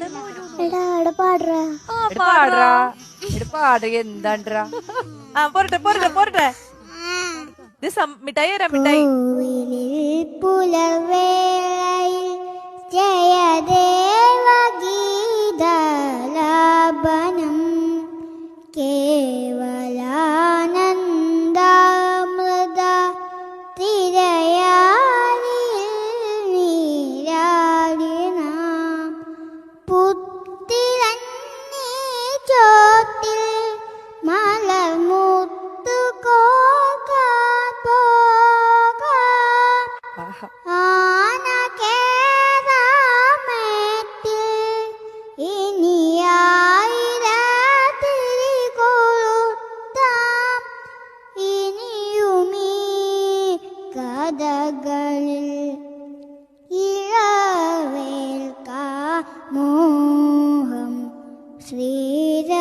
എടാ അവിടെ പാടുറാ. എന്താണ്ടാ പോരട്ടെ പോരട്ടെ പോരട്ടെ. മിഠായി തരാം മിഠായി. പുലർവേളയിൽ ജയദേവഗീതലാപനം കേവലാനന്ദാമൃത തിരയാലിൽ നീരാടിനാം പുത്തിലന്നീ ചോട്ടിൽ മലർമുത്തു കോർക്കാൻ പോകാം ആന കേറാമേറ്റിൽ ഇനിയായിരത്തിരി കൊളുത്താം ഇനിയുമീ കഥകളിൽ ഇഴവേൽക്കാ മോഹം ശ്രീരാ